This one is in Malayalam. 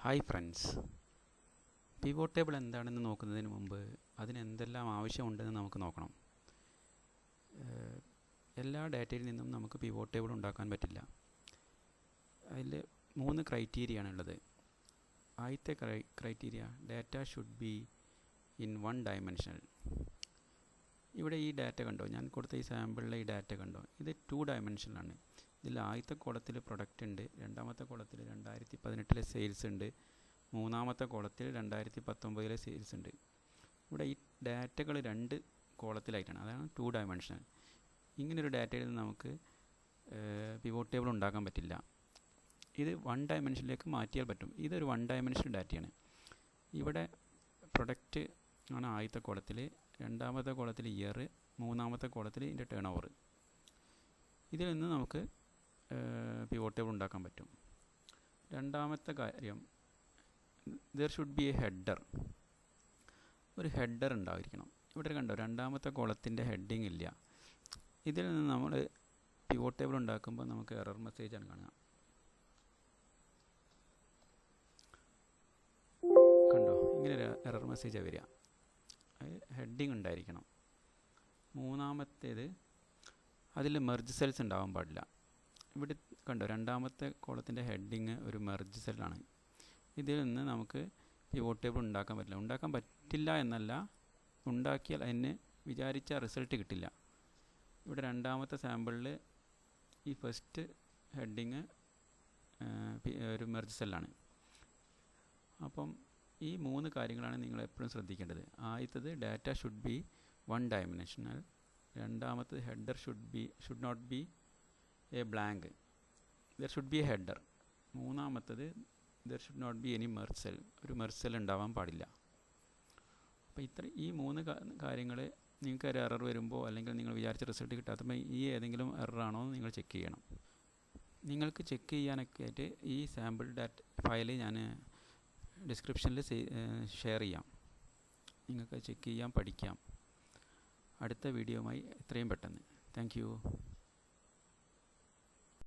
ഹായ് ഫ്രണ്ട്സ്, പിവോട്ട് ടേബിൾ എന്താണെന്ന് നോക്കുന്നതിന് മുമ്പ് അതിന് എന്തെല്ലാം ആവശ്യമുണ്ടെന്ന് നമുക്ക് നോക്കണം. എല്ലാ ഡാറ്റയിൽ നിന്നും നമുക്ക് പിവോട്ട് ടേബിൾ ഉണ്ടാക്കാൻ പറ്റില്ല. അതിൽ 3 ക്രൈറ്റീരിയ ആണുള്ളത്. ആദ്യത്തെ criteria, data should be in 1 dimensional. ഇവിടെ ഈ ഡാറ്റ കണ്ടോ, ഞാൻ കൊടുത്ത ഈ സാമ്പിളിലെ ഈ ഡാറ്റ കണ്ടോ, ഇത് 2 ഡയമെൻഷനിലാണ്. ഇതിൽ ആദ്യത്തെ കോളത്തിൽ പ്രൊഡക്റ്റ് ഉണ്ട്, രണ്ടാമത്തെ കോളത്തിൽ 2018 സെയിൽസ് ഉണ്ട്, മൂന്നാമത്തെ കോളത്തിൽ 2019 സെയിൽസ് ഉണ്ട്. ഇവിടെ ഈ ഡാറ്റകൾ 2 കോളത്തിലായിട്ടാണ്, അതാണ് 2 ഡയമെൻഷണൽ. ഇങ്ങനൊരു ഡാറ്റയിൽ നിന്ന് നമുക്ക് പിവോട്ട് ടേബിൾ ഉണ്ടാക്കാൻ പറ്റില്ല. ഇത് 1 ഡയമെൻഷനിലേക്ക് മാറ്റിയാൽ പറ്റും. ഇതൊരു 1 ഡയമെൻഷണൽ ഡാറ്റയാണ്. ഇവിടെ പ്രൊഡക്റ്റ് ആണ് ആദ്യത്തെ കോളത്തിൽ, രണ്ടാമത്തെ കോളത്തിൽ ഇയർ, മൂന്നാമത്തെ കോളത്തിൽ ഇതിൻ്റെ ടേൺ ഓവർ. ഇതിൽ നിന്ന് നമുക്ക് പിവോട്ട് ടേബിൾ ഉണ്ടാക്കാൻ പറ്റും. രണ്ടാമത്തെ കാര്യം, there should be a header. ഒരു ഹെഡർ ഉണ്ടായിരിക്കണം. ഇവിടെ കണ്ടോ, രണ്ടാമത്തെ കോളത്തിൻ്റെ ഹെഡിങ് ഇല്ല. ഇതിൽ നിന്ന് നമ്മൾ പിവോട്ട് ടേബിൾ ഉണ്ടാക്കുമ്പോൾ നമുക്ക് എറർ മെസ്സേജാണ് കാണുക. കണ്ടോ, ഇങ്ങനെ ഒരു എറർ മെസ്സേജാണ് വരിക. ഹെഡിങ് ഉണ്ടായിരിക്കണം. മൂന്നാമത്തേത്, അതിൽ മെർജ് സെൽസ് ഉണ്ടാവാൻ പാടില്ല. ഇവിടെ കണ്ടോ, രണ്ടാമത്തെ കോളത്തിൻ്റെ ഹെഡിങ് ഒരു മെർജ് സെല്ലാണ്. ഇതിൽ നിന്ന് നമുക്ക് പിവോട്ട് ടേബിൾ ഉണ്ടാക്കാൻ പറ്റില്ല. ഉണ്ടാക്കാൻ പറ്റില്ല എന്നല്ല, ഉണ്ടാക്കിയാൽ അതിന് വിചാരിച്ച റിസൾട്ട് കിട്ടില്ല. ഇവിടെ രണ്ടാമത്തെ സാമ്പിളിൽ ഈ ഫസ്റ്റ് ഹെഡിങ് ഒരു മെർജ് സെല്ലാണ്. അപ്പം ഈ 3 കാര്യങ്ങളാണ് നിങ്ങൾ എപ്പോഴും ശ്രദ്ധിക്കേണ്ടത്. ആദ്യത്തത്, ഡാറ്റ ഷുഡ് ബി 1 ഡയമെൻഷണൽ. രണ്ടാമത്തത്, header should not be a blank, there should be a header. മൂന്നാമത്തത്, there should not be any merge cell, ഒരു മെർജ് സെൽ ഉണ്ടാവാൻ പാടില്ല. അപ്പോൾ ഈ 3 കാര്യങ്ങൾ നിങ്ങൾക്ക് ഒരു എറർ വരുമ്പോൾ, അല്ലെങ്കിൽ നിങ്ങൾ വിചാരിച്ച റിസൾട്ട് കിട്ടാത്തപ്പോൾ ഈ ഏതെങ്കിലും എററാണോ എന്ന് നിങ്ങൾ ചെക്ക് ചെയ്യണം. നിങ്ങൾക്ക് ചെക്ക് ചെയ്യാനൊക്കെ ആയിട്ട് ഈ സാമ്പിൾ ഫയൽ ഞാൻ ഡിസ്ക്രിപ്ഷനിൽ ഷെയർ ചെയ്യാം. നിങ്ങൾക്ക് ചെക്ക് ചെയ്യാം, പഠിക്കാം. അടുത്ത വീഡിയോയുമായി എത്രയും പെട്ടെന്ന്. Thank you.